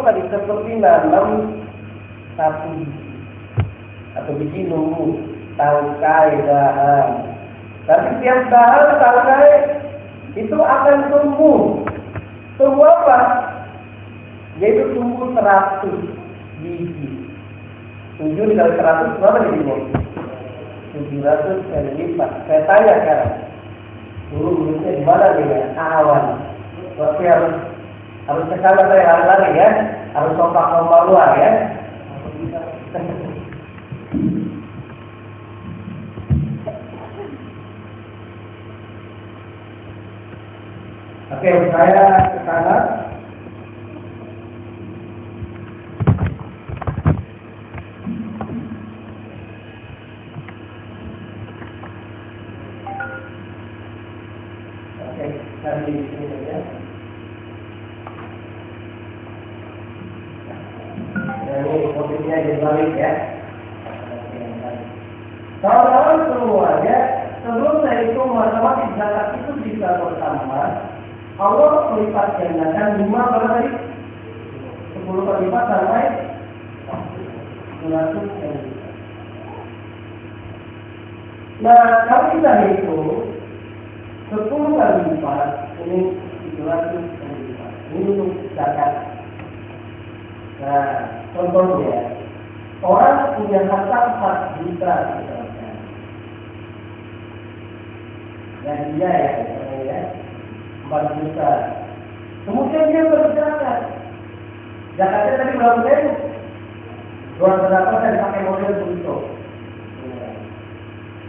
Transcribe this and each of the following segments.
lagi seperti nanam satu biji atau biji nunggu tangkai dahan. Tapi tiap dahan tangkai itu akan tumbuh. Tumbuh apa? Yaitu tumbuh 100 biji. 7 dikali 100 berapa jadinya? 700 kali lipat. Saya tanya sekarang. Dulu mulutnya di mana nih ya? Awan. Berarti harus kesana saya lari ya. Harus lompat luar ya. Oke, saya ke kanan. Oke, dari sini saja. Ini posisinya dibalik ya. Kawan-kawan semuanya, sebelum saya hitung matematik zakat itu bisa bertambah. Allah melipat gandakan 5 berapa tadi? 10 kali lipat sampai 100 kali lipat. Nah, kalau kita hitung 10 kali lipat, ini 700 kali lipat. Ini untuk zakat. Nah, contohnya, orang punya harta 4 juta misalkan. Dan dia ya, 4 juta. Kemudian dia berzakat. Zakatnya tadi berapa ribu? 200% pakai model untuk.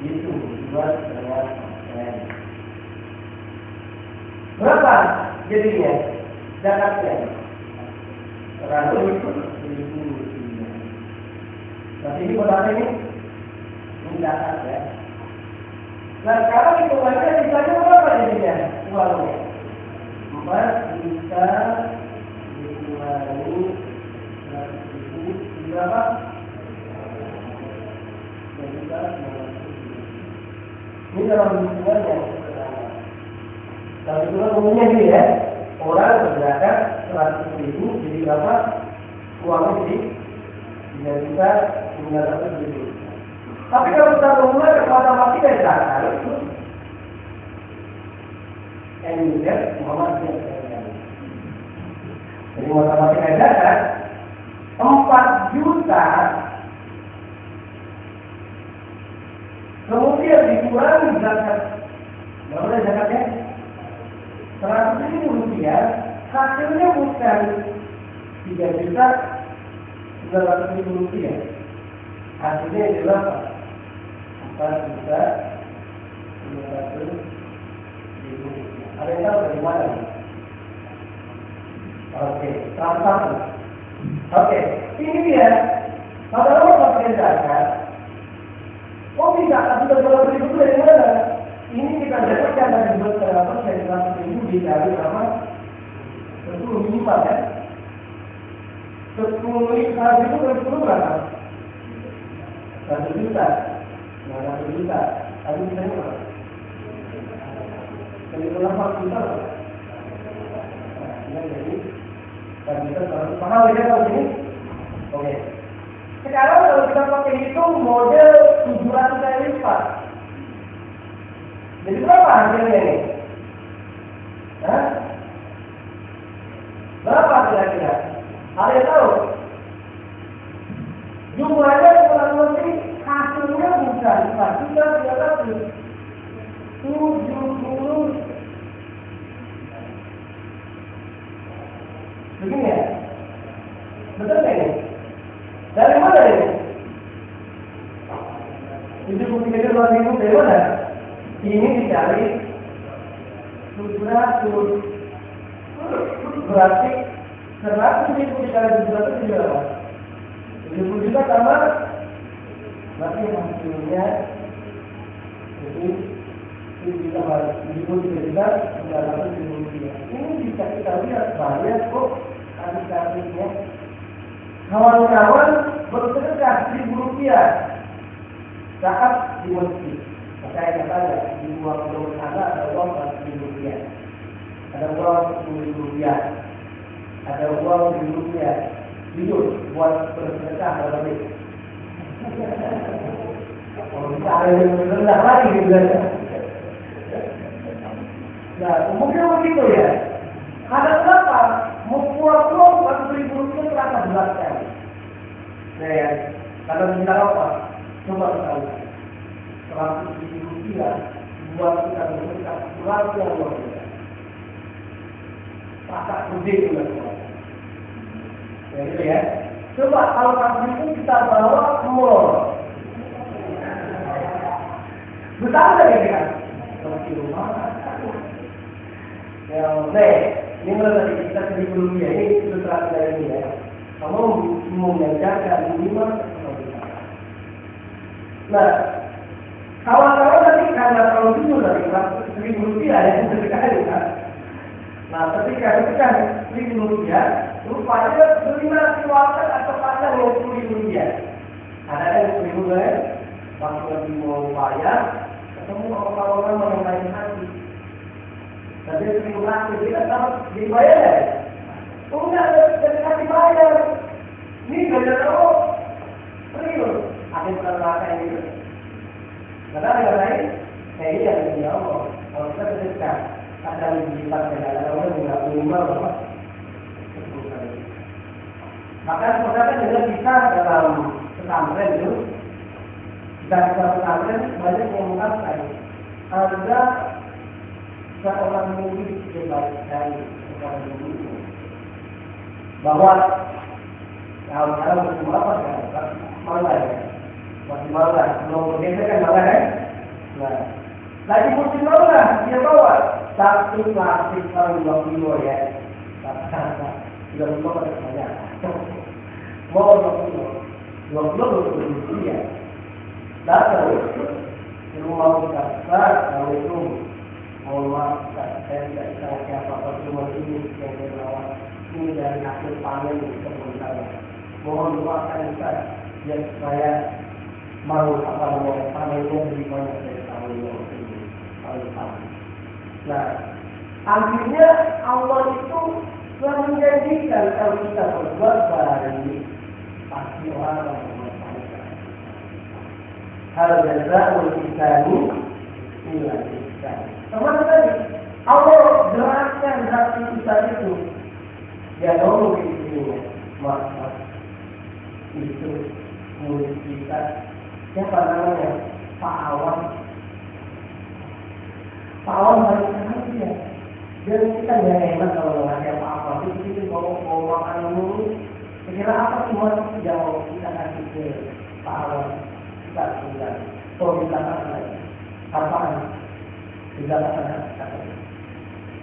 Itu 2,5%. Berapa jadinya zakatnya? 100 ribu. Berarti ini berapa ini? Ini zakat ya. Nah sekarang hitungannya sisanya berapa jadinya uangnya? 4 juta dikurangi 100 ribu berapa? 2 juta 900 ribu. Ini dalam hitungan yang sederhana. Dalam hitungan umumnya gini ya, orang berzakat 100 ribu jadi berapa? Uangnya jadi 3 juta 900 ribu. Tapi kalau kita mulai ke matematik dari zakat itu NUZ Muhammad bin Abdul. Jadi matematik dari zakat 4 juta kemudian dikurangi zakat. Berapa zakatnya? 100 ribu rupiah. Hasilnya bukan 3 juta 900 ribu rupiah. Hasilnya adalah 4 juta 900 ribu rupiah. Ada yang tahu dari mana? Oke, 101. Oke, ini dia. Kalau mau pakai zakat, oh bisa, tapi berapa ribu itu dari mana? Ini kita dapatkan dari berapa persen 100 ribu dikali berapa? 10 minimal ya. 10 ribu dari 10 berapa? 1 juta. Nah, 1 juta. Tapi misalnya berapa? Jadi 8 juta berapa? Nah, ini jadi 1 juta 100. Paham ya kalau ini? Oke. Sekarang kalau kita pakai hitung model 700 kali lipat. Jadi berapa hasilnya ini? Hah? Berapa kira-kira? Ada yang tahu? Jumlahnya kurang lebih hasilnya bukan 4 juta 370. Begini ya? Betul nggak ini? Dari mana ini? 73 ribu dari mana? Ini dicari 700. Berarti 100 ribu dikali 700 itu berapa? 70 juta tambah. Berarti hasilnya jadi 7 juta 73 juta 900 ribu rupiah. Ini bisa kita lihat banyak kok kasus-kasusnya. Kawan-kawan bersedekah 1.000 rupiah saat di masjid. Saya katanya di uang rumah tangga ada uang 100.000 rupiah, ada uang 10.000 rupiah. ada uang di rupiah, jujur buat bersedekah kalau lebih. Kalau bisa ada yang lebih rendah lagi gitu. Nah, mungkin begitu ya. Karena kenapa? Membuat uang bukan Rp1.000 terasa berat sekali. Nah ya, karena bilang apa? Coba kita lihat. Rp100.000 buat kita bersedekah berat yang luar biasa. Pasak gede juga. Ya gitu ya. Coba kalau Rp100.000 kita bawa ke mall. Besar nggak ya kita? Seperti rumah. Ya, ini mulai dari kita Rp1.000 ini itu terakhir ini ya. Kamu mengajarkan minimal Nah, kawan-kawan tadi karena kalau jujur dari Rp1.000 yang sedekah kan. Nah, ketika Rp1.000, rupanya beriman keluarkan atau pasang yang Rp10.000. Ada yang Rp10.000 kan? Waktu lagi mau bayar, ketemu orang-orang yang lain hati. Tapi Rp1.000 kita dapat dibayar ya? Oh enggak, kasih bayar. Ini bayar tahu. Serius. Ada yang pernah ini. Karena yang lain, ini yang punya Allah. Kalau kita sedekah, ada yang dilipat dengan orang yang minimal loh. Maka saudara juga bisa dalam pesantren itu, dari pesantren banyak yang mengatakan ada seorang murid terbaik dari seorang murid bahwa kalau musim apa kan malah ya masih malah belum bergeser kan malah kan. Nah, lagi musim malah dia bawa satu plastik kalau 2 kilo ya. Sudah lupa pada banyak. Mau 2 kilo betul ya. Lalu di rumah kita kalau itu mau maaf saya tidak tahu siapa cuma ini yang berawal ini dari hasil panen di kebun saya. Mohon doakan Ustaz biar saya mau panennya lebih banyak dari tahun ini. Nah, akhirnya Allah itu telah menjanjikan kalau kita berbuat baik pasti orang akan bermanfaat. Hal jazaa'ul ihsani illa ihsan. Sama tadi Allah jelaskan hati kita itu. Ya dong ini mas itu murid kita siapa namanya Pak Awan balik lagi ya. Dan kita nggak enak kalau nggak ada apa-apa. Jadi mau makan dulu. Kira apa semua yang kita kasih ke Pak Awan kita bilang. Oh kita kasih apaan? Tidak kata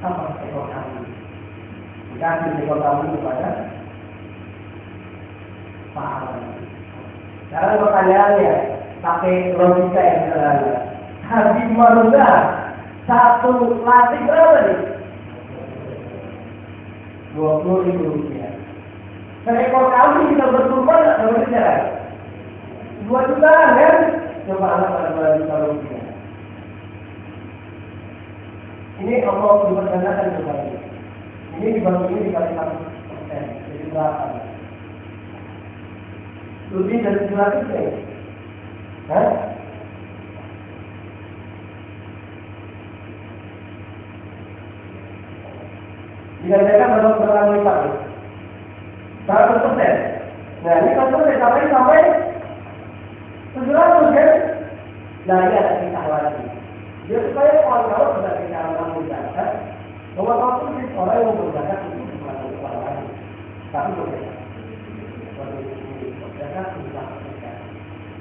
apa ekor kambing. Dikasih ekor kambing kepada Pak Awan. Sekarang pertanyaannya pakai logika yang sederhana. Habis manusia satu latih berapa nih? Rp20.000. Seekor kambing bisa berkurban nggak sama sejarah? 2 jutaan kan? Coba anak pada 2 juta rupiah. Ini Allah bergandakan kepada ini. Ini dibagi dikali 1%. Jadi berapa? Lebih dari 700 ya? Hah? Digandakan berapa lipat? 100%. Nah ini kalau sampai 700 kan? Nah ini ada kisah lagi. Dia supaya kawan-kawan sudah kita mengucapkan bahwa waktu orang yang berzakat itu bukan orang lain, tapi berbeda. Berzakat bukan berbeda.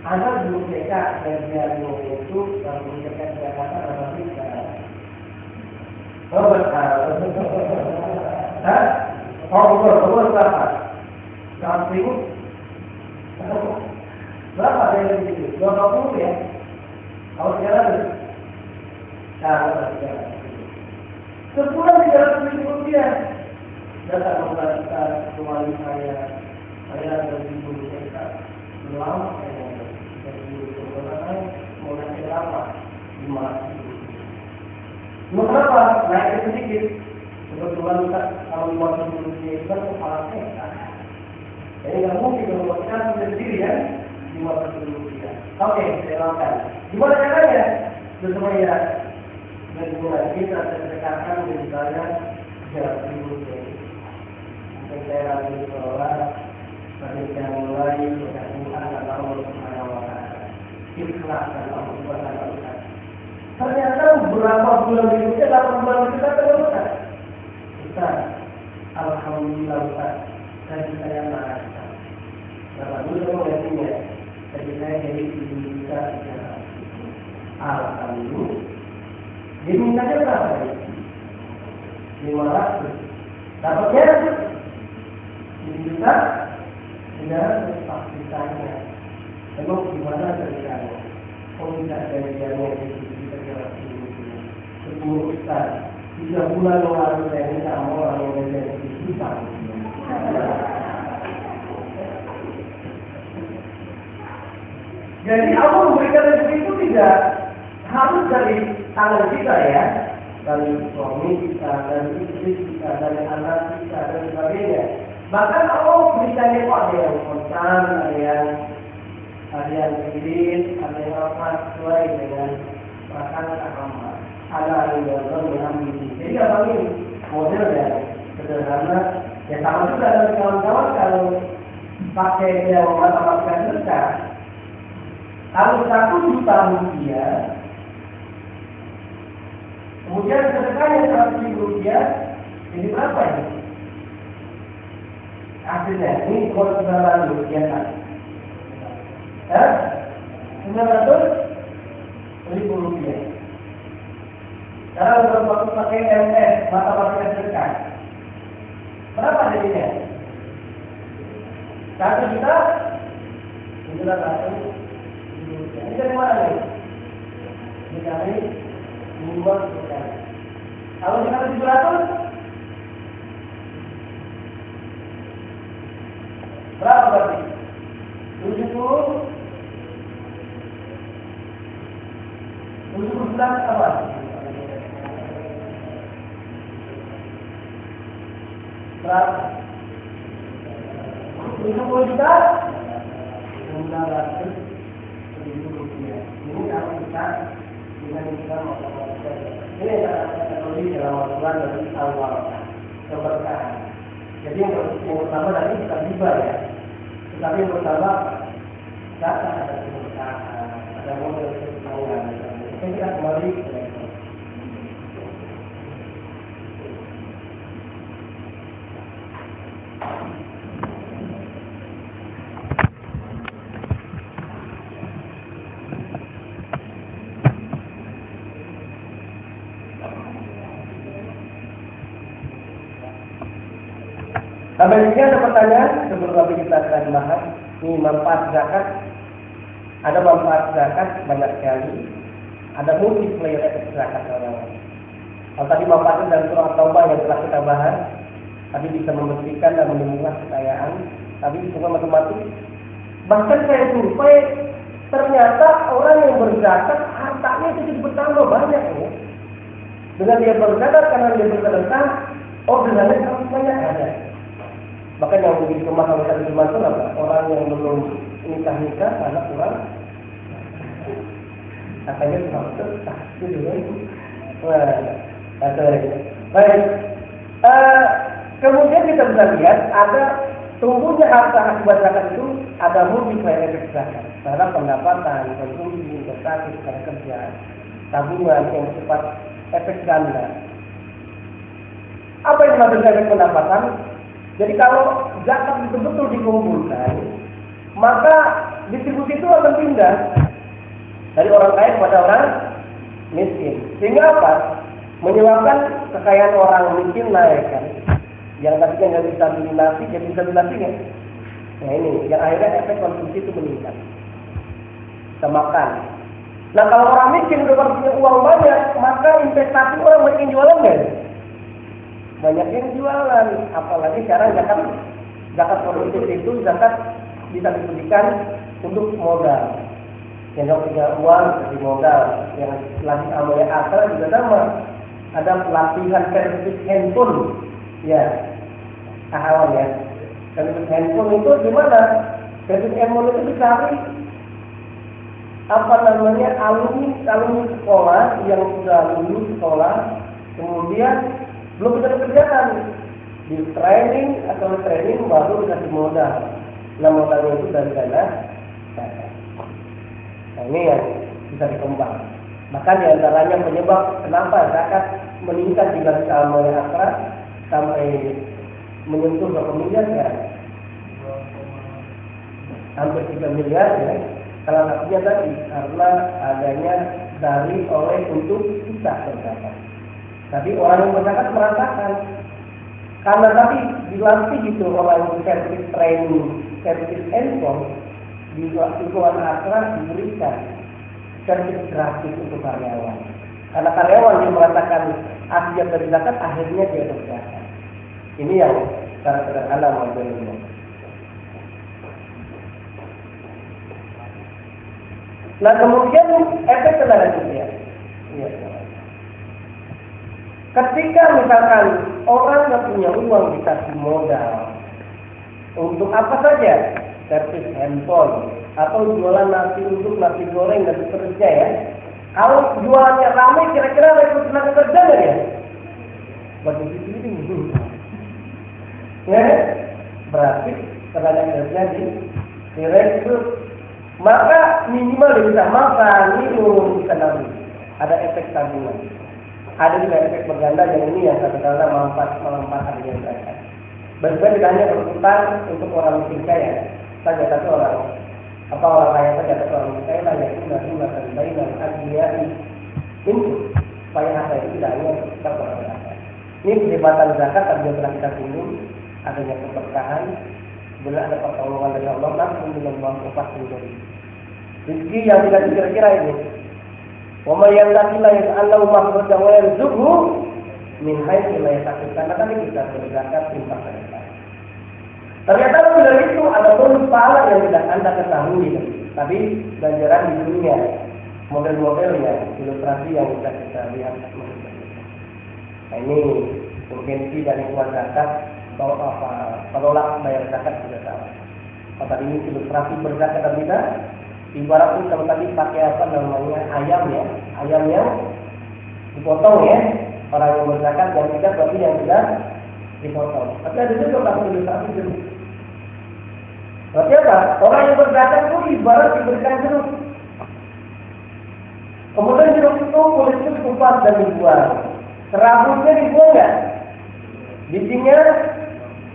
Anda berbeda dari itu dan berbeda di Jakarta adalah berbeda. Oh betul. Hah? Oh betul berapa? 100.000. Berapa dari itu? 20 ya? Kalau sekarang sebulan 300.000 rupiah. Datang kepada kita, kembali saya ada di bulu kita. Belum, dari bulu kebenaran, mulai berapa? 500.000. Kenapa? Naik sedikit. kebetulan kalau 50 rupiah itu kan kepala setan. Jadi nggak mungkin kalau kita sendiri ya 50 rupiah. Oke, saya lakukan. Gimana caranya? Supaya dengan kita terdekat misalnya 3.000 rupiah. Mungkin saya lagi sholat, pada yang mulai berkaitan dengan Allah Subhanahu Wa Taala. Ikhlas dan Allah Subhanahu Wa Taala. Ternyata berapa bulan berikutnya, 8 bulan kita terus. Ustaz, alhamdulillah Ustaz, gaji saya naik. Berapa dulu gajinya? Gaji saya jadi 7 juta. Alhamdulillah. Dimintanya berapa? 500. Dapatnya 7 juta. Tidak pasti tanya. Emang gimana ceritanya? Kok tidak gajiannya jadi 10 Ustaz? 3 bulan lalu saya minta orang yang menjadi susah. Jadi Allah memberikan rezeki itu tidak harus dari tangan kita ya, dari suami kita, dari istri kita, dari anak kita dan sebagainya. Bahkan Allah berikan itu ada yang kontan, ada yang kredit, ada yang apa sesuai dengan prasangka hamba. Ada yang ini. Jadi apa ini model ya sederhana. Ya sama juga dengan kawan-kawan kalau pakai yang matematika besar. Kalau 1 juta rupiah, kemudian sedekahnya 100.000 rupiah, ini berapa ini? Hasilnya ini kalau 900 rupiah kan? 900.000 rupiah. Sekarang untuk pakai MS, matematika sedekah. Berapa jadinya? 1 juta? Ini dari mana nih? Ini kali 2 juta. Kalau kita 700? Berapa berarti? 79 apa? Berapa? 70 juta? 900.000 rupiah. Ini kalau kita mau ini adalah kategori dalam Al-Quran dari awal keberkahan. Jadi yang pertama tadi kita riba ya. Tetapi yang pertama data ada keberkahan, ada model keberkahan. Kita kembali ke itu. Sampai di sini ada pertanyaan sebelum nanti kita akan bahas ini manfaat zakat. Ada manfaat zakat banyak sekali. Ada multiplier efek zakat orang. Kalau tadi manfaatnya dalam surah Taubah yang telah kita bahas, tadi bisa membersihkan dan menumbuhkan kekayaan. Tadi bukan matematik. Bahkan saya survei ternyata orang yang berzakat hartanya itu jadi bertambah banyak ya. Dengan dia berzakat karena dia bersedekah, orderannya sangat banyak ada. Bahkan yang begitu masalah tadi cuma itu apa? Orang yang belum nikah karena kurang katanya kurang tetap itu juga. Baik. Kemudian kita bisa lihat ada tumbuhnya harta akibat zakat itu ada multiplier efek zakat terhadap pendapatan, konsumsi, investasi, kerja, tabungan yang bersifat efek ganda. Apa yang dimaksud efek pendapatan? Jadi kalau zakat betul-betul dikumpulkan, maka distribusi itu akan pindah dari orang kaya kepada orang miskin. Sehingga apa? Menyebabkan kekayaan orang miskin naik kan. Yang tadinya nggak bisa beli nasi, jadi bisa beli nasi kan? Nah ini, yang akhirnya efek konsumsi itu meningkat. Bisa makan. Nah kalau orang miskin udah punya uang banyak, maka investasi orang makin jualan nggak? Banyak yang jualan, apalagi sekarang zakat produktif itu zakat bisa diberikan untuk modal. Yang nggak punya uang jadi modal, yang lagi amalnya akal juga sama. ada pelatihan servis handphone, ya, awal ya. Servis handphone itu gimana? Servis handphone itu dicari alumni sekolah yang sudah lulus sekolah, kemudian belum bisa pekerjaan, di training baru dikasih modal. Nah, modalnya itu dari dana. Nah, ini yang bisa dikembang. Maka diantaranya penyebab kenapa zakat meningkat di garis amal akhirat sampai menyentuh berapa miliar ya? Hampir 3 miliar ya. Salah satunya tadi karena adanya dari oleh untuk kita berzakat. Tapi orang yang berzakat merasakan karena tadi dilatih gitu orang yang servis training, servis handphone di lingkungan akhirat diberikan servis gratis untuk karyawan. Karena karyawan yang merasakan asiat dari zakat akhirnya dia berzakat. Ini yang secara sederhana modelnya. Nah, kemudian efek selanjutnya. Ya. Ketika misalkan orang yang punya uang dikasih modal untuk apa saja, servis handphone atau jualan nasi uduk, nasi goreng dan seterusnya ya. Kalau jualannya ramai, kira-kira rekrut tenaga kerja nggak ya? Bagi ini, ya, berarti tenaga kerja direkrut. Maka minimal dia bisa makan, minum, bisa nabung. Ada efek tabungan. Ada juga efek berganda yang ini yang kadang-kadang melampat adanya zakat. Bahkan tidak hanya berhutang untuk orang miskin kaya saja, tapi orang kaya saja, tapi orang miskin kaya hanya guna dan baik dan hadiah ini supaya harta itu tidak hanya tetap orang zakat. Ini kehebatan zakat tadi yang telah kita singgung, adanya keberkahan, benar ada pertolongan dari Allah, langsung dengan uang upah sendiri. Rezeki yang tidak dikira-kira ini. Wa may yattaqilla yaj'alhu makhrajan wa yarzuqhu min haitsu la yahtasib. Karena tadi kita berzakat infak zakat. Ternyata lebih dari itu ada bonus pahala yang tidak Anda ketahui, tapi ganjaran di dunia, model-modelnya, ilustrasi yang bisa kita lihat. Nah, ini urgensi dari keluar zakat. Penolak bayar zakat sudah tahu. Tadi ini ilustrasi berzakat dan tidak. Ibaratnya kalau tadi pakai apa namanya ayam yang dipotong ya. Orang yang berzakat dan tidak berarti yang tidak dipotong. Tapi ada juga kalau ilustrasi jeruk. Berarti apa? Orang yang berzakat itu ibarat diberikan jeruk. Kemudian jeruk itu kulitnya dikupas dan dibuang. Serabutnya dibuang nggak? Bijinya,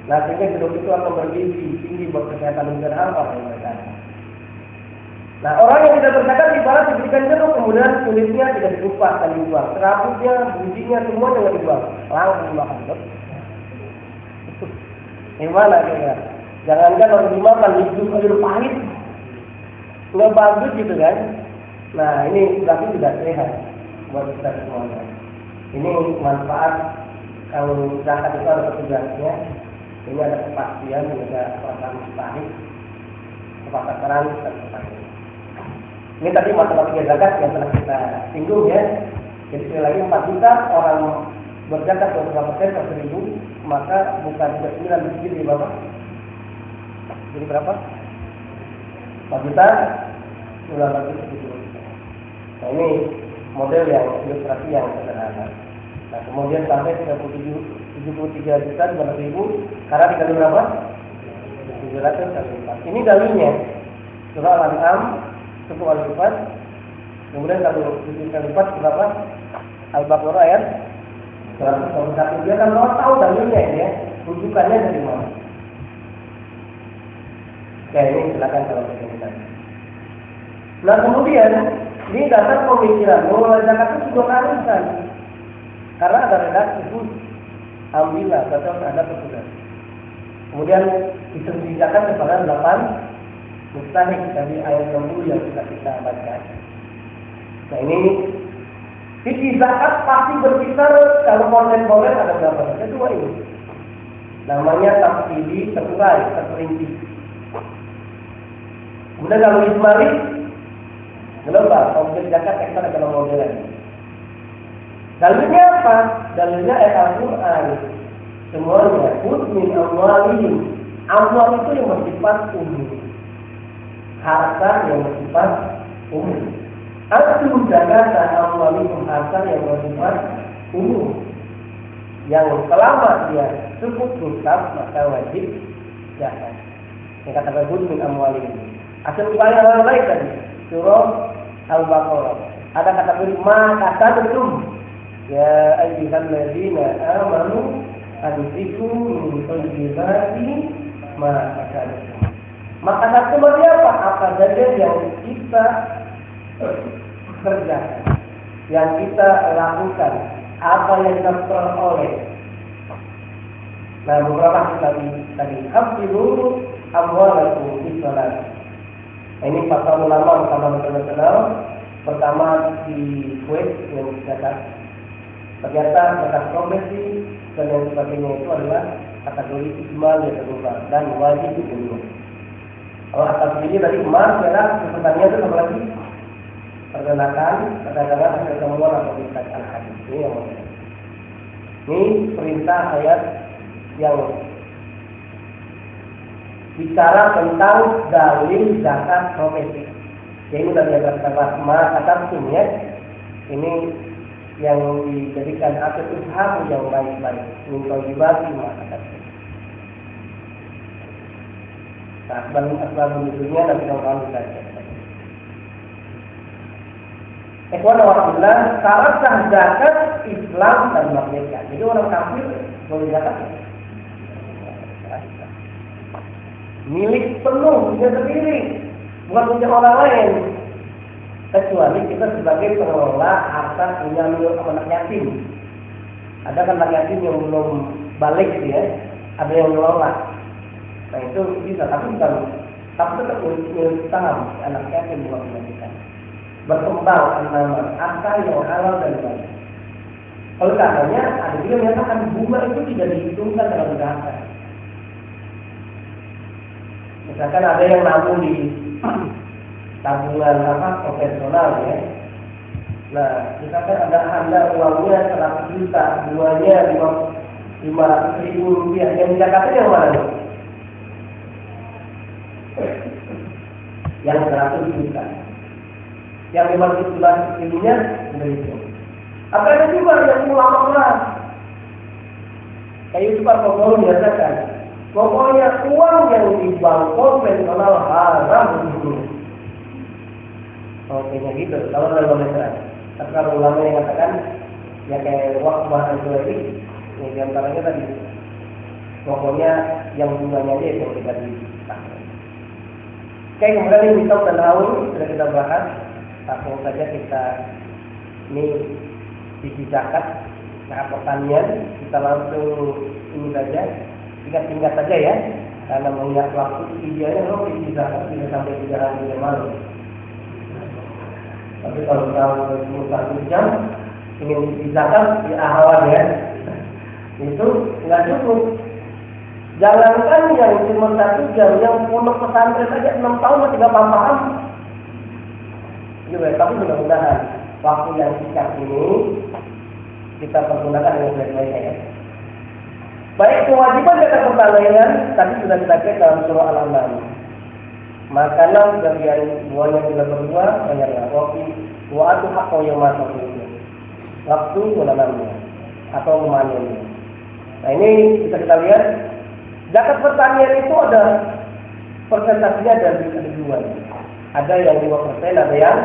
nah sehingga jeruk itu akan bergizi tinggi buat kesehatan dan apa yang mereka. Nah, orang yang tidak berzakat ibarat diberikan jeruk, kemudian kulitnya tidak dikupas dan dibuang, serabutnya, bijinya semua jangan dibuang, langsung dimakan. Gimana kira? Jangankan orang dimakan, dijual pahit, nggak bagus gitu kan? Nah, ini berarti tidak sehat buat kita semuanya. Ini manfaat. Kalau zakat itu ada petugasnya, ini ada kepastian, ada perasaan mustahil, kepakaran dan sebagainya. Ini tadi masalah tiga zakat yang telah kita singgung ya. Jadi sekali lagi 4 juta orang berzakat 20% per 1000, maka bukan 39 di bawah. Jadi berapa? 4 juta 970. Nah, ini model yang ilustrasi yang sederhana. Nah, kemudian sampai 73 juta 200.000, karena dikali berapa? 700 kali 4. Ini dalilnya surah Al-An'am 10 kali 4. Kemudian kalau 7 kali 4 berapa? Al-Baqarah ayat 121. Dia kan mau tahu dalilnya ya, rujukannya dari mana. Oke, ini silakan kalau kita. Nah, kemudian ini dasar pemikiran mengelola zakat itu juga keharusan. Karena ada redaksi khusus, alhamdulillah, betul ada petugas. Kemudian disertifikatkan kepada 8 mustahik dari ayat 60 yang sudah kita baca. Nah, ini fikih zakat pasti berkisar kalau konten-konten ada berapa? Ada 2 ini. Namanya tafsili, terurai, terperinci. Kemudian kalau ismari global, objek zakat ekstrak dalam modelan. Dalilnya apa? Dalilnya ayat Al-Quran. Semuanya khudh min amwalihim. Amwal itu yang bersifat umum, harta yang bersifat umum. Atu zakata amwalihim, harta yang bersifat umum, yang selama dia cukup nisab maka wajib zakat. Yang kata khudh min amwalihim. Asal yang lain tadi surah Al-Baqarah ada kata ma kata betul. Ya ayyuhalladzina amanu anfiqu min thayyibati ma kasabtum. Maka seperti apa saja yang kita kerjakan, yang kita lakukan, apa yang kita peroleh. Nah, beberapa tadi hafizu amwalakum bis shalah. Ini fatwa ulama utama internasional. Pertama di Kuwait yang zakat. Ternyata zakat progresif dan yang sebagainya itu adalah kategori ijmal yang terbuka dan wajib dipenuhi. Kalau atas ini dari emas, perak, sesuatunya itu apa lagi? Perkenakan, kadang-kadang hasil temuan atau dikatakan hadis. Ini yang mana? Ini perintah ayat yang bicara tentang dalil zakat progresif. Jadi dari ayat kata kata ya. Ini yang dijadikan aset usaha yang baik-baik, untuk dibagi masyarakat. Asbab wujudnya nanti kawan kita cek. Ikhwan warahmatullah, syarat sah zakat Islam dan merdeka. Jadi orang kafir boleh zakat milik penuh punya sendiri, bukan punya orang lain. Kecuali kita sebagai pengelola harta punya milik anak yatim. Ada kan anak yatim yang belum balik ya, ada yang mengelola. Nah itu bisa, tapi bukan, tapi tetap milik saham anak yatim bukan punya kita. Berkembang nama asal yang halal dan baik. Oleh karenanya ada juga yang menyatakan bunga itu tidak dihitungkan dalam zakat. Misalkan ada yang nabung di tabungan konvensional ya. Nah, misalkan ada uangnya 100 juta, bunganya 500.000 rupiah, yang zakatnya yang mana? Yang 100 juta. Yang 500 ribunya begitu. Apa ada juga yang ulama keras? Kayak itu Pak Pokok biasakan. Pokoknya uang yang di bank konvensional haram dulu. Oke, gitu. Kalau dalam Islam, tapi kalau ulama yang katakan ya kayak waktu bahasa itu lagi, ini diantaranya tadi. Pokoknya yang bunganya aja yang kita dipakai. Oke, kemudian ini misal dan raul sudah kita bahas. Langsung saja kita ini sisi zakat, zakat pertanian kita langsung ini saja. Singkat saja ya, karena mengingat waktu idealnya kalau di zakat bisa sampai 3 hari yang lalu. Tapi kalau kita 1 jam ingin di zakat di awal ya, itu nggak cukup. Jangankan yang cuma 1 jam, yang pondok pesantren saja 6 tahun masih nggak paham. Juga, tapi mudah-mudahan waktu yang singkat ini kita pergunakan dengan baik-baiknya ya. Baik, kewajiban zakat pertanian tadi sudah kita cek dalam surah Al-An'am. Makanan bagian buahnya bila berbuah banyaklah roti, buah itu hak yang masuk itu. Waktu menanamnya atau memanennya. Nah ini bisa kita lihat zakat pertanian itu ada persentasenya ada 2. Ada yang 5%, ada yang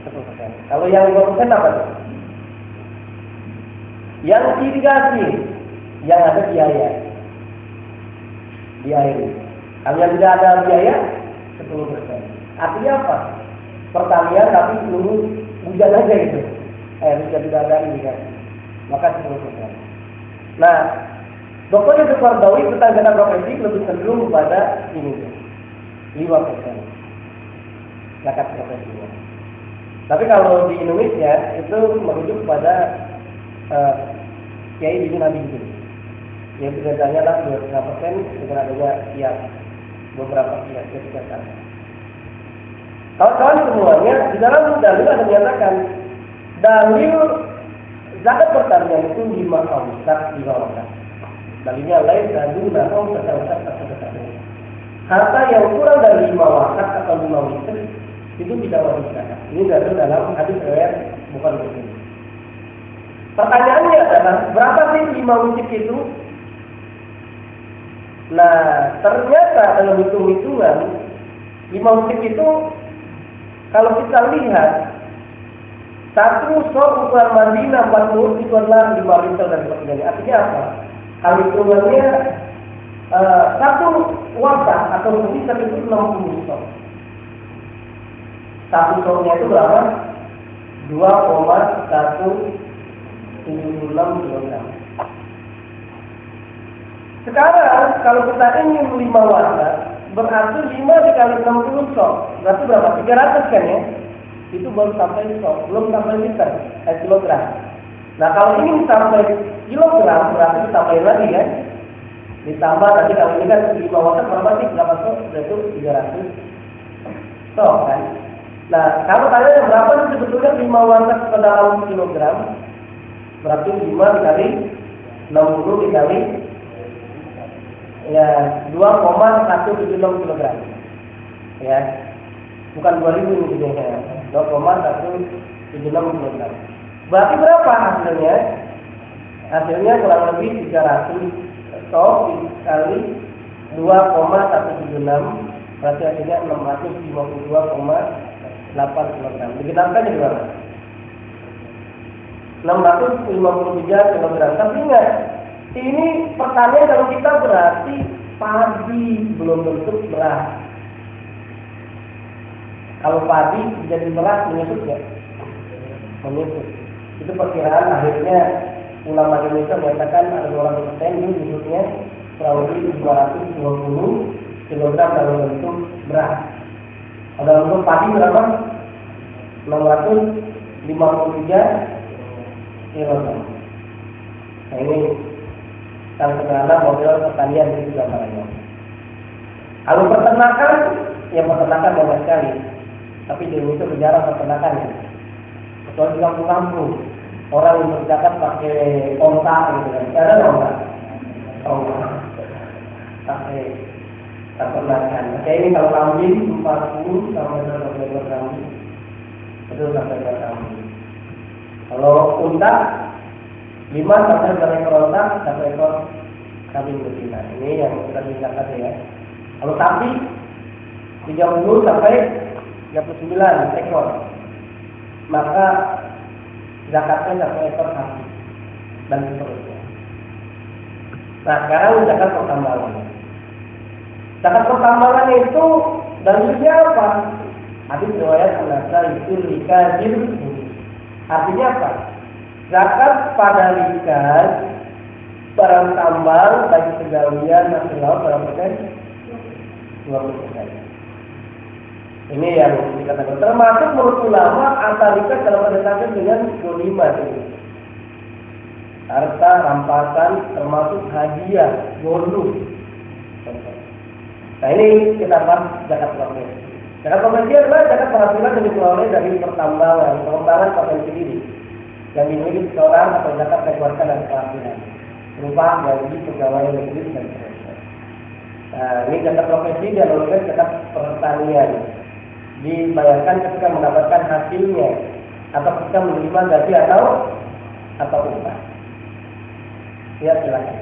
10%. Kalau yang 5% apa tuh? Yang irigasi, yang ada biaya. Kalau yang tidak ada biaya 10%. Artinya apa? Pertanian tapi seluruh hujan aja gitu. Hujan tidak ada irigasi. Maka 10%. Nah, pokoknya Fardawi petani profesi lebih cenderung kepada ini 5%. Zakat profesinya. Tapi kalau di Indonesia itu merujuk kepada Kiai Bini Nabi itu. Yang biasanya lah 25% dengan adanya kias beberapa kias kesehatan. Kawan-kawan semuanya di dalam dalil ada menyatakan dalil zakat pertanian itu 5 awsat, 5 awsat. Dalilnya lain dulu atau kata-kata. Harta yang kurang dari 5 wakat atau 5 witr itu tidak wajib zakat. Ini dalam hadis riwayat Bukhari Muslim. Pertanyaannya adalah berapa sih 5 witr itu? Nah, ternyata dalam hitung-hitungan 5 witr itu kalau kita lihat satu sok ukuran Madinah 40 itu adalah 5 liter dan sebagainya. Artinya apa? Kalau hitungannya satu wadah atau sebisa itu 60 sok. Satu soknya itu berapa? 2,176 kg. Sekarang kalau kita ingin 5 wadah, berarti 5 dikali 60 sok. Berarti berapa? 300 kan ya? Itu baru sampai sok, belum sampai liter, kilogram. Nah kalau ingin sampai kilogram berarti ditambahin lagi kan? Ditambah tadi kalau ini kan 5 watt berapa sih? Berapa sok? Itu 300 sok kan? Nah kalau tanya berapa sih sebetulnya 5 watt ke dalam kilogram? Berarti 5 dikali 60 dikali ya 2,176 kilogram. Ya. Bukan 2000 ini jadinya. 2,176 kg. Berarti berapa hasilnya? Hasilnya kurang lebih 300 sok kali 2,176. Berarti hasilnya 652,8 kg. Digenapkan jadi berapa? 653 kg. Tapi ingat, ini pertanyaan kalau kita berarti padi belum bentuk beras. Kalau padi jadi beras menyusut ya? Menyusut. Itu perkiraan akhirnya ulama Indonesia menyatakan ada 200% ini menyusutnya kurang lebih 220 kg dalam bentuk beras. Dalam bentuk padi berapa? 653 kg. Nah ini yang sederhana model pertanian ini juga namanya. Kalau peternakan, ya peternakan banyak sekali. Tapi di Indonesia berjarah peternakan ya. Kecuali di kampung-kampung orang yang berzakat pakai onta gitu kan. Ada onta? Onta. Pakai peternakan. Kayak ini kalau kambing 40 sampai 2 kambing. Itu sampai 2 kambing. Kalau unta 5 sampai 2 ekor onta, 1 ekor kambing betina. Ini yang kita zakat ya. Kalau sapi 30 sampai 39 ekor, maka zakatnya 1 ekor sapi dan seterusnya. Nah sekarang zakat pertambangan. Zakat pertambangan itu dalilnya apa? Hadis riwayat An-Nasai itu likajir. Artinya apa? Zakat pada likas barang tambang bagi pegawaian nasional berapa persen? 20%. Ini yang dikatakan termasuk menurut ulama antarikat dalam berdasarkan dengan golima ini. Harta rampasan termasuk hadiah, bonus. Nah ini kita bahas zakat profesi. Zakat profesi adalah zakat penghasilan yang diperoleh dari pertambangan, pengembangan potensi diri yang dimiliki seorang atau zakat dikeluarkan dari penghasilan berupa gaji pegawai negeri dan sebagainya. Nah ini zakat profesi dan lainnya zakat pertanian. Dibayarkan ketika mendapatkan hasilnya atau ketika menerima gaji atau upah. Ya silakan.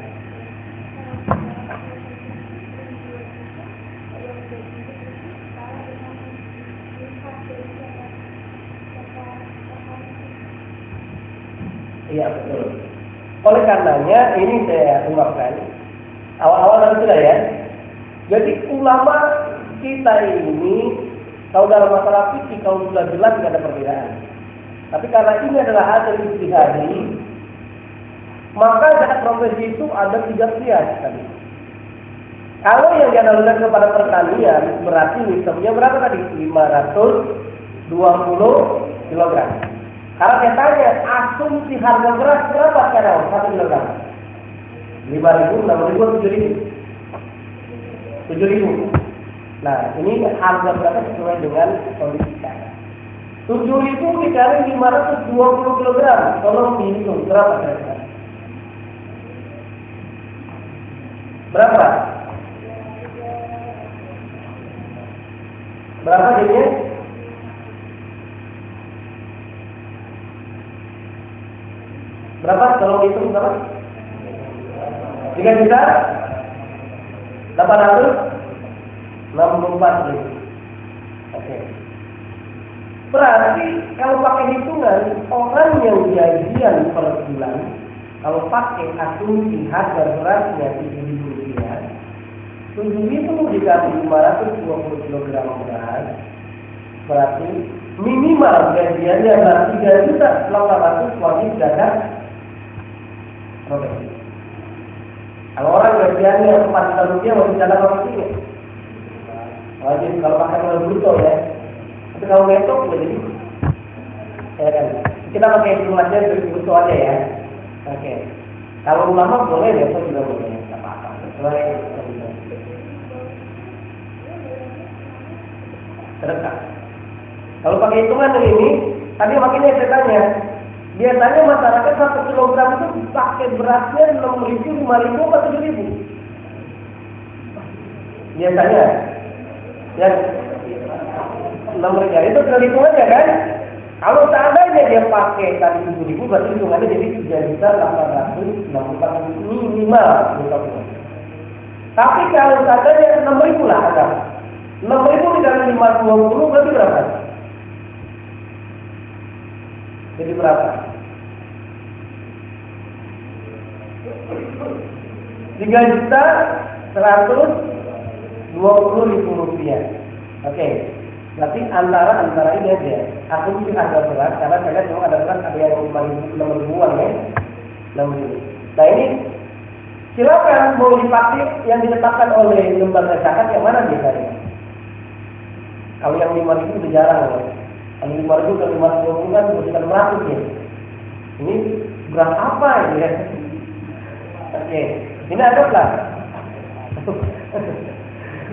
Iya betul. Oleh karenanya ini saya ungkapkan awal-awal nanti sudah ya. Jadi ulama kita ini kalau dalam masalah fikih kalau sudah jelas tidak ada perbedaan. Tapi karena ini adalah hasil ijtihadi, maka zakat profesi itu ada 3 kias tadi. Kalau yang dianalogikan kepada pertanian berarti nisabnya berapa tadi? 520 kg. Karena saya tanya asumsi harga beras berapa sekarang 1 kg? 5.000, 6.000, 7.000. Nah, ini harga berapa sesuai dengan kondisi sekarang. 7.000 dikali 520 kilogram. Tolong dihitung berapa kira-kira? Berapa? Berapa jadinya? Berapa? Tolong hitung berapa? 3 juta 864.000. Oke. Berarti kalau pakai hitungan orang yang gajian per bulan, kalau pakai asumsi harga berasnya Rp7.000, 7.000 dikali 520 kg beras, berarti minimal gajiannya adalah 3.800.000 wajib zakat profesi. Kalau orang gajiannya 4 juta rupiah wajib zakat profesi, wajib kalau pakai modal bruto ya. Tapi kalau neto jadi kan. Kita pakai hitungannya dari bruto aja ya. Oke. Kalau ulama boleh, neto juga boleh, nggak apa-apa. Sesuai sedekah. Kalau pakai hitungan ini, tadi makanya saya tanya, biasanya masyarakat 1 kilogram itu pakai berasnya 6.000, 5.000, atau 7.000? Biasanya, ya 6.000 itu tinggal hitung aja kan? Kalau seandainya dia pakai tadi 7.000, berarti hitungannya jadi 3.864.000 minimal. Tapi kalau seandainya 6.000 lah agak. 6.000 dikali 520 berarti berapa? Jadi berapa? 3.120.000 rupiah. Oke. Berarti antara ini aja. Aku mungkin ada berat karena saya lihat memang ada berat ada yang 5.000-an ya. 6.000. Nah ini silakan mau dipakai yang ditetapkan oleh lembaga zakat yang mana biasanya? Kalau yang 5.000 udah jarang ya. Kalau 5.000 ke 520 kan bukan 100 ya. Ini berat apa ini ya? Oke, ini ada lah.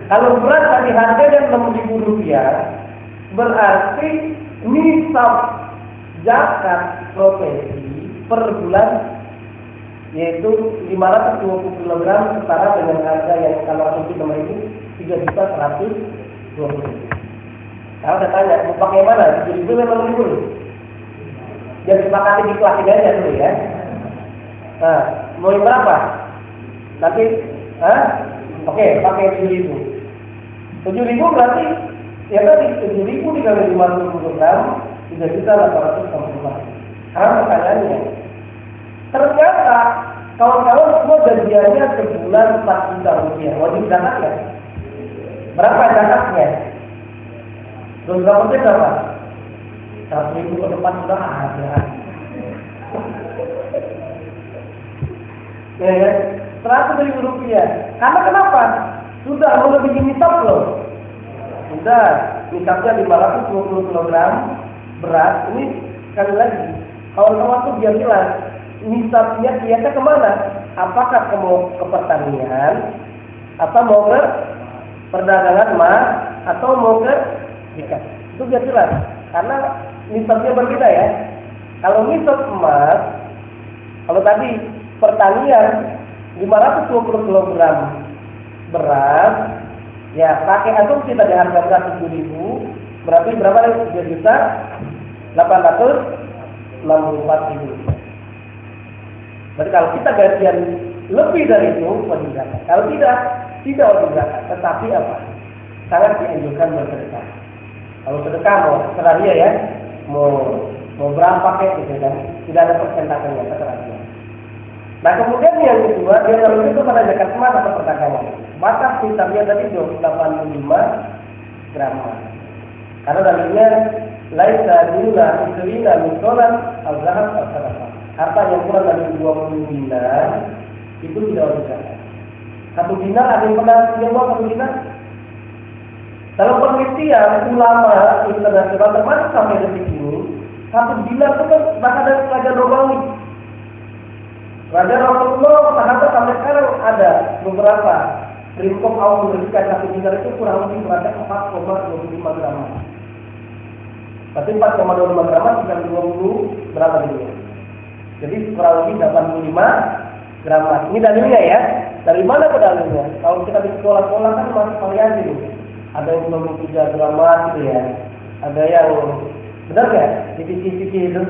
Kalau berat tadi harganya Rp6.000, berarti nisab zakat profesi per bulan yaitu 520 kg setara dengan harga yang kalau asumsi nomor itu 3.120.000. Kalau saya tanya, mau pakai mana? 7.000 memang 6.000. Jangan sepakati di kelas ini aja dulu ya. Nah, mau yang berapa? Nanti, oke, pakai 7.000. 7.000 berarti ya tadi 7.000 dikali 50 kg 3.864.000. Sekarang pertanyaannya, ternyata kawan-kawan semua gajiannya sebulan 4 juta rupiah, wajib zakat ya? Berapa zakatnya? Terus berapa persen berapa? 100.000 ke depan sudah ada. Ya, 100.000 rupiah. Karena kenapa? Sudah melebihi nisab loh. Sudah, nisabnya 520 kg beras. Ini sekali lagi, kawan-kawan tuh biar jelas nisabnya kiasnya kemana? Apakah mau ke pertanian, atau mau ke perdagangan emas, atau mau ke ikan? Itu biar jelas. Karena nisabnya berbeda ya. Kalau nisab emas, kalau tadi pertanian 520 kg beras, ya pakai asumsi tadi harga beras 7.000, berarti berapa lagi? 3.864.000. Berarti kalau kita gajian lebih dari itu wajib zakat. Kalau tidak wajib zakat. Tetapi apa? Sangat dianjurkan bersedekah. Kalau sedekah mau terserah dia ya, mau berapa kayak gitu kan? Tidak ada persentasenya, terserah dia. Nah kemudian yang kedua, dia merujuk kepada zakat emas atau perdagangan. Batas nisabnya tadi 85 gram. Karena dalilnya laisa duna isrina min dolar al-zahab al-sadaqah. Harta yang kurang dari 20 dinar itu tidak wajib zakat. 1 dinar ada yang pernah nyewa 1 dinar? Dalam penelitian ulama internasional termasuk sampai detik ini, 1 dinar itu kan bahkan dari Raja Romawi. Raja Rasulullah sahabat sampai sekarang ada beberapa Rimkop awal memberikan 1 dinar itu kurang lebih berada 4,25 gram. Berarti 4,25 gram sekitar 20 berapa ini? Jadi kurang lebih 85 gram. Ini dalilnya ya. Dari mana dalilnya? Kalau kita di sekolah-sekolah kan masih variasi nih. Ada yang 23 gram gitu ya. Ada yang benar nggak? Sisi-sisi itu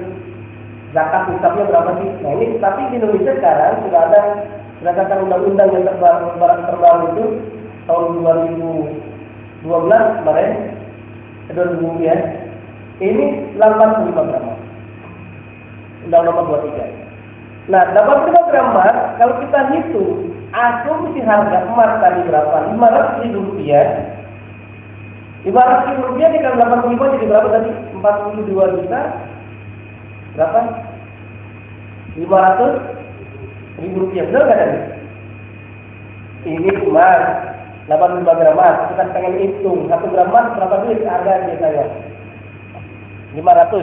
zakat nisabnya berapa sih? Nah ini tapi di Indonesia sekarang sudah ada berdasarkan undang-undang yang terbaru itu tahun 2012 kemarin 2000 ya. Ini 85 gram. Undang nomor 23. Nah, 85 gram emas kalau kita hitung asumsi harga emas tadi berapa? 500.000 rupiah. 500.000 rupiah dikali 85 jadi berapa tadi? 42 juta. Berapa? 500.000 rupiah. Benar nggak tadi? Ini emas 85 gram emas. Kita pengen hitung 1 gram emas berapa duit harga biasanya? 500.000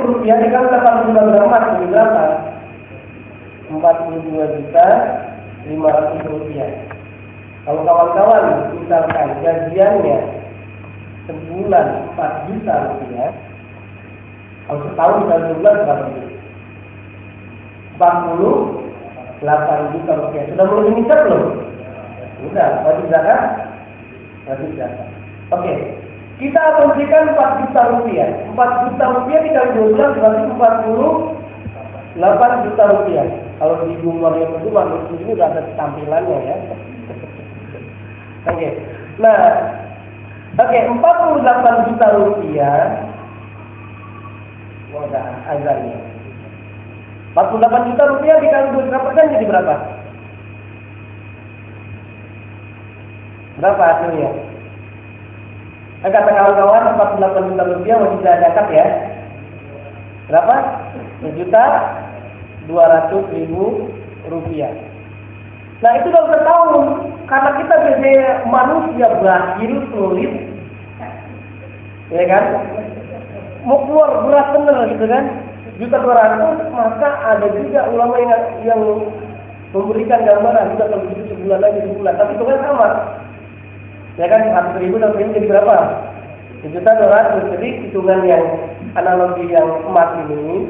rupiah dikali 85 gram emas jadi berapa? 42 juta 500 rupiah. Kalau kawan-kawan misalkan gajiannya sebulan 4 juta rupiah, kalau setahun bisa bulan berapa? 48 juta rupiah. Sudah mulai meningkat belum? Sudah, wajib zakat? Wajib zakat. Oke. Kita asumsikan 4 juta rupiah. 4 juta rupiah dikali 12 berarti 48 juta rupiah. Kalau di Google yang kedua, ini sudah ada tampilannya ya. Oke. Nah, 48 juta rupiah. Udah azannya. 48 juta rupiah dikali 2% jadi berapa? Berapa hasilnya? Kata kawan-kawan 48 juta rupiah wajib zakat ya. Berapa? 1.200.000 rupiah. Nah itu dalam setahun. Karena kita biasanya manusia berakhir sulit, ya kan? Mau keluar berat bener gitu kan? 1.200.000, maka ada juga ulama yang memberikan gambaran juga kalau begitu sebulan lagi sebulan. Tapi itu kan sama. Ya kan 100.000 dan ini jadi berapa? 1.200.000. Jadi hitungan yang analogi yang emas ini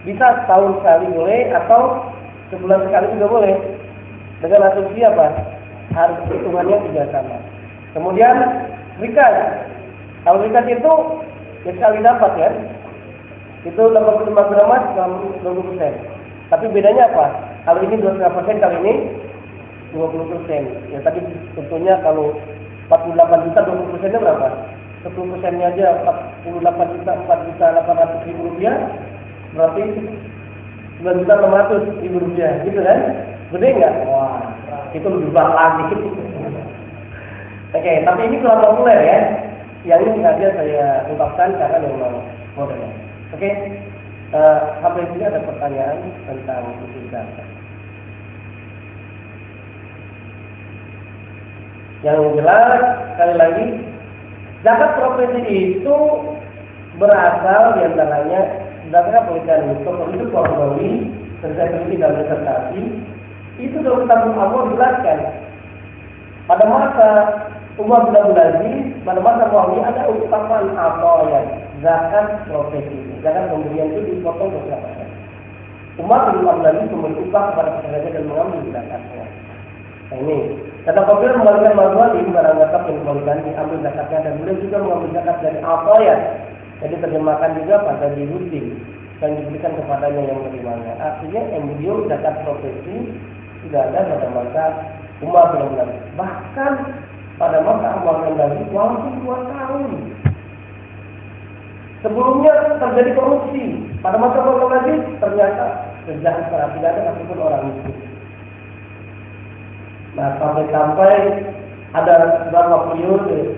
bisa setahun sekali boleh atau sebulan sekali juga boleh. Dengan asumsi apa? Harus hitungannya tidak sama. Kemudian rikas. Kalau rikas itu ya sekali dapat ya. Itu 85 gram emas 20%. Tapi bedanya apa? Kalau ini 25%, kali ini 20%. Ya tadi tentunya kalau 48 juta 20%-nya berapa? 10%-nya aja 48 juta 4.800.000 rupiah. Berarti 9.600.000 rupiah, gitu kan? Gede nggak? Wah, itu lebih besar lagi. Oke, tapi ini kurang populer ya. Yang ini sengaja saya ungkapkan karena memang modelnya. Oke, sampai sini ada pertanyaan tentang zakat. Yang jelas, sekali lagi, zakat profesi itu berasal diantaranya berdasarkan penelitian itu Kordowi, terkait dalam disertasi, itu dalam kitab Allah dijelaskan. Pada masa Umar bin Abdul Aziz, pada masa Muawiyah ada ungkapan apa ya zakat profesi. Zakat pemberian itu dipotong beberapa persen. Umar bin Abdul Aziz memberi upah kepada pekerja dan mengambil zakatnya. Nah ini, kata Qabil mengembalikan mazhab di barang zakat yang dikembalikan diambil zakatnya dan beliau juga mengambil zakat dari apa ya. Jadi terjemahkan juga pada dirutin dan diberikan kepadanya yang menerimanya. Artinya embrio zakat profesi sudah ada pada masa Umar bin Abdul Aziz. Bahkan pada masa Umar bin Abdul Aziz langsung 2 tahun. Sebelumnya terjadi korupsi. Pada masa Umar bin Abdul Aziz ternyata sejahtera, tidak ada satupun orang miskin. Nah sampai ada beberapa periode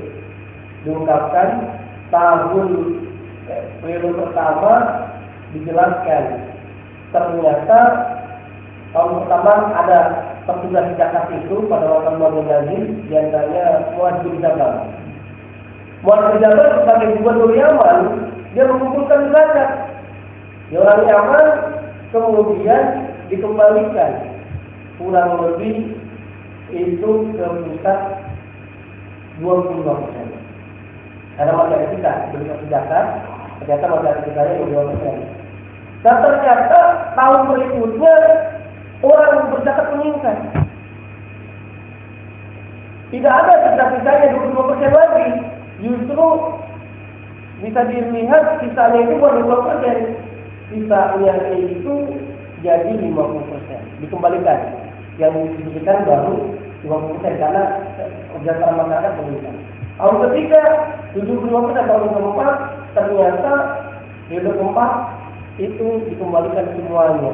diungkapkan tahun periode pertama dijelaskan ternyata tahun pertama ada petugas zakat itu pada waktu Muhammad Nabi diantaranya Muaz bin Jabal. Muaz bin Jabal sebagai gubernur Yaman dia mengumpulkan zakat di orang Yaman, kemudian dikembalikan kurang lebih itu ke pusat 22%. Karena masyarakat kita beri zakat, ternyata masyarakat kita yang 2%. Dan ternyata tahun berikutnya orang berzakat meningkat. Tidak ada sisa-sisanya 22% lagi. Justru bisa dilihat sisanya itu bukan 2%. Sisanya itu jadi 50%. Dikembalikan. Yang diberikan baru 50% karena kesejahteraan masyarakat meningkat. Tahun ketiga 75%, tahun keempat ternyata di keempat itu dikembalikan semuanya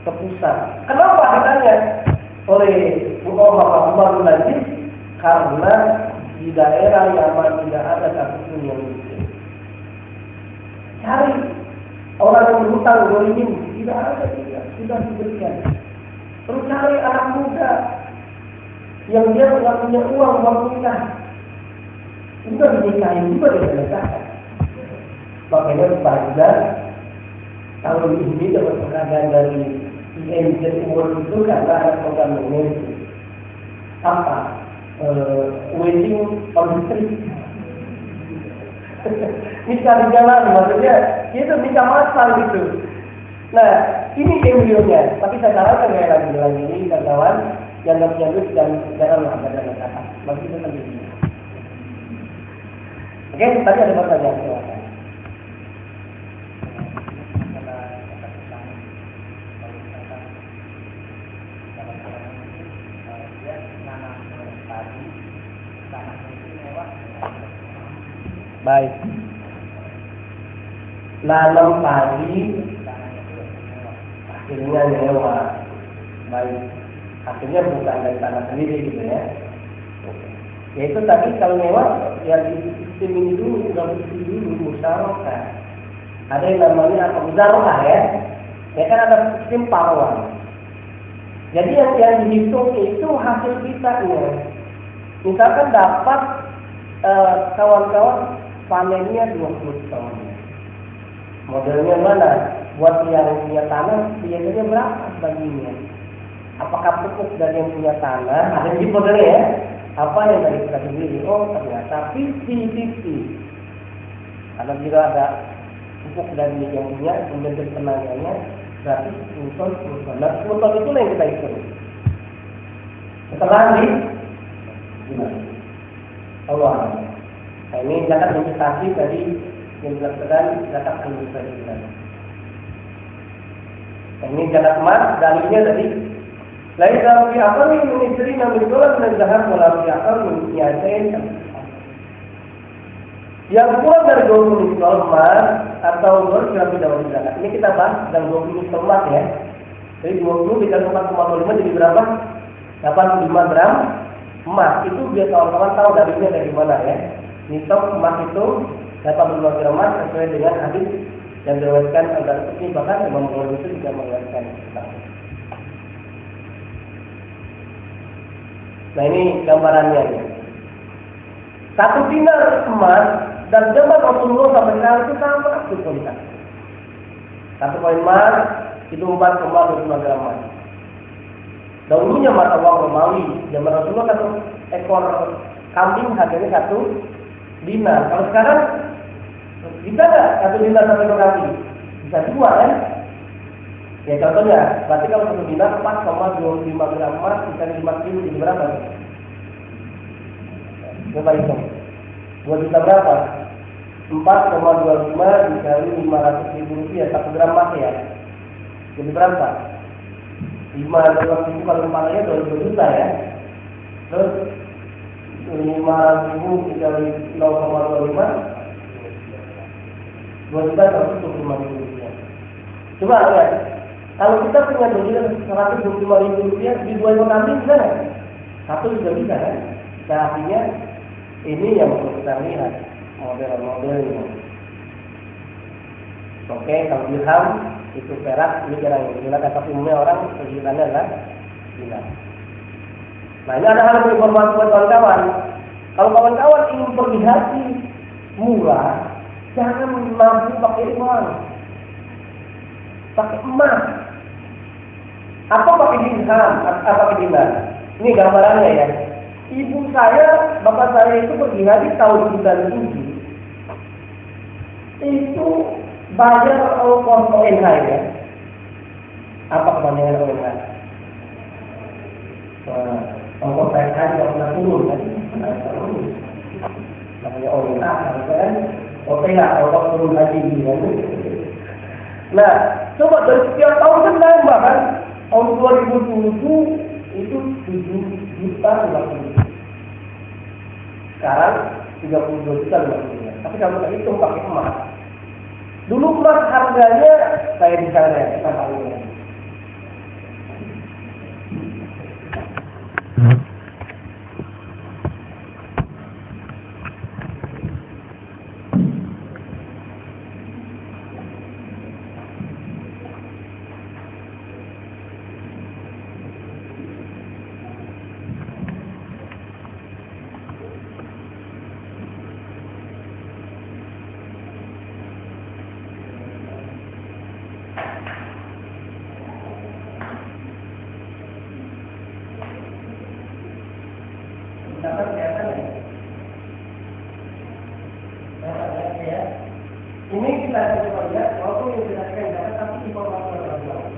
ke pusat. Kenapa ditanya oleh Umar bin Aziz? Karena di daerah Yaman tidak ada satupun yang miskin. Cari orang yang berhutang zalimin, tidak ada, tidak sudah diberikan. Terus cari anak muda yang dia tidak punya uang buat nikah, juga dinikahin, juga dinikahkan. Makanya pada tahun ini dapat penghargaan dari INJ Award itu karena ada program ini apa? Wedding on the street. Nikah di jalan, maksudnya itu nikah massal gitu. Nah, ini embrionya. Tapi saya sarankan kayak lagi ini kawan yang nggak punya duit dan janganlah ada zakat. Bagi itu kan begini. Oke, tadi ada pertanyaan silakan. Baik. Nanam padi hasilnya nyewa. Baik. Hasilnya bukan dari tanah sendiri gitu ya. Ya itu tadi kalau nyewa ya di sistem ini dulu, udah dulu musyawarah. Ada yang namanya apa? Musyawarah ya. Ya kan ada sistem pawang. Jadi yang dihitung itu hasil kitanya. Misalkan dapat kawan-kawan panennya 20 ton. Modelnya mana? Buat yang punya tanah biasanya berapa baginya? Apakah pupuk dari yang punya tanah? Ada di modelnya ya. Apa yang dari kita sendiri? Oh ternyata 50-50. Karena jika ada pupuk dari yang punya, kemudian dari tenaganya, berarti 10 ton. Nah 10 ton itu yang kita hitung. Setelah gimana? Allah. Nah ini zakat investasi tadi yang dilakukan zakat investasi. Nah ini zakat emas, dalilnya tadi lain kalau fi akal min isrina min dolar dan zahab wala fi akal min yatain. Yang kurang dari 20 misal emas atau dolar sudah tidak wajib zakat. Ini kita bahas dan 20 misal emas ya. Jadi 20 dikali 4,5 jadi berapa? 85 gram emas. Itu biar kawan-kawan tahu dalilnya dari mana ya. Nisab emas itu 85 gram emas sesuai dengan hadis yang diriwayatkan agar ini bahkan Imam Bukhari itu juga meriwayatkan. Nah ini gambarannya ya. 1 dinar emas dan zaman Rasulullah sampai sekarang itu sama kualitas. 1 koin emas itu 4,25 gram emas. Dahulunya mata uang Romawi, zaman Rasulullah 1 ekor kambing harganya 1 dinar. Kalau sekarang bisa nggak 1 dinar sampai ekor kambing? Bisa 2 kan? Ya contohnya, berarti kalau 1 dinar 4,25 gram emas dikali 5.000 jadi berapa? Coba hitung. 2 juta berapa? 4,25 dikali 500.000 rupiah 1 gram emas ya. Jadi berapa? 500.000 kalau kepalanya 2 juta ya. Terus 500.000 dikali 0,25 2 juta 125.000 rupiah. Coba lihat. Kalau kita punya duit 125.000 rupiah di 2 ekor kambing bisa nggak? 1 juga bisa kan? Nah artinya ini yang perlu kita lihat model-modelnya. Oke, kalau dirham itu perak, ini jarang digunakan, tapi umumnya orang kegiatannya adalah dinar. Nah ini ada hal yang informasi buat kawan-kawan. Kalau kawan-kawan ingin pergi haji murah, jangan mampu pakai uang, pakai emas. Apa pakai dirham? Apa pakai dinar? Ini gambarannya ya. ibu saya, bapak saya itu pergi haji tahun 97. Itu bayar ongkos ONH ya. Apa kepanjangan ONH? Ongkos saya haji nggak pernah turun kan? Namanya ONH kan? OTH, ongkos turun haji kan? Nah, coba dari setiap tahun kan nambah kan? Tahun 2007 itu 7 juta 50. Sekarang 32 juta 50. Tapi kalau kita hitung pakai emas, dulu emas harganya saya di sana ya, kita tahu ya. Dapat kelihatan ya? Dapat ya? Ini kita coba lihat, walaupun yang kita dapat tapi informasi yang lain.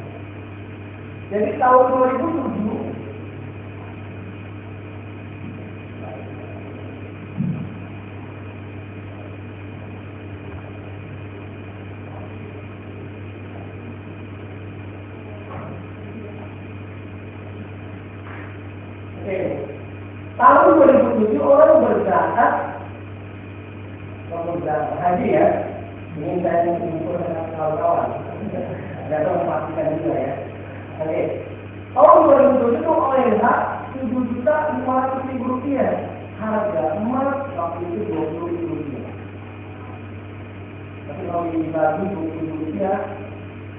Jadi tahun 2007 tahun 2007 orang berangkat haji ya. Ini saya mengumpul dengan kawan-kawan. Saya tahu memastikan juga ya. Oke. Tahun 2007 itu ONH 7.500.000 rupiah. Harga emas waktu itu 20.000 rupiah. Tapi kalau dibagi 20.000 rupiah,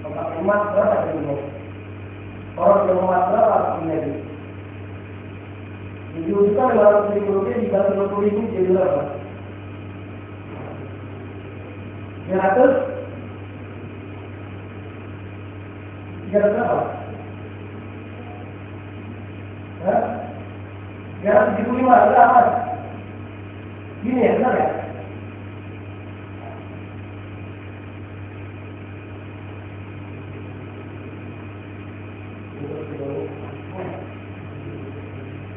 kalau emas berapa ini? Orang yang emas berapa ini? 7.500.000 rupiah dibagi 20.000 jadi berapa? 300? 300 berapa? 375 berapa? Gini ya, benar ya?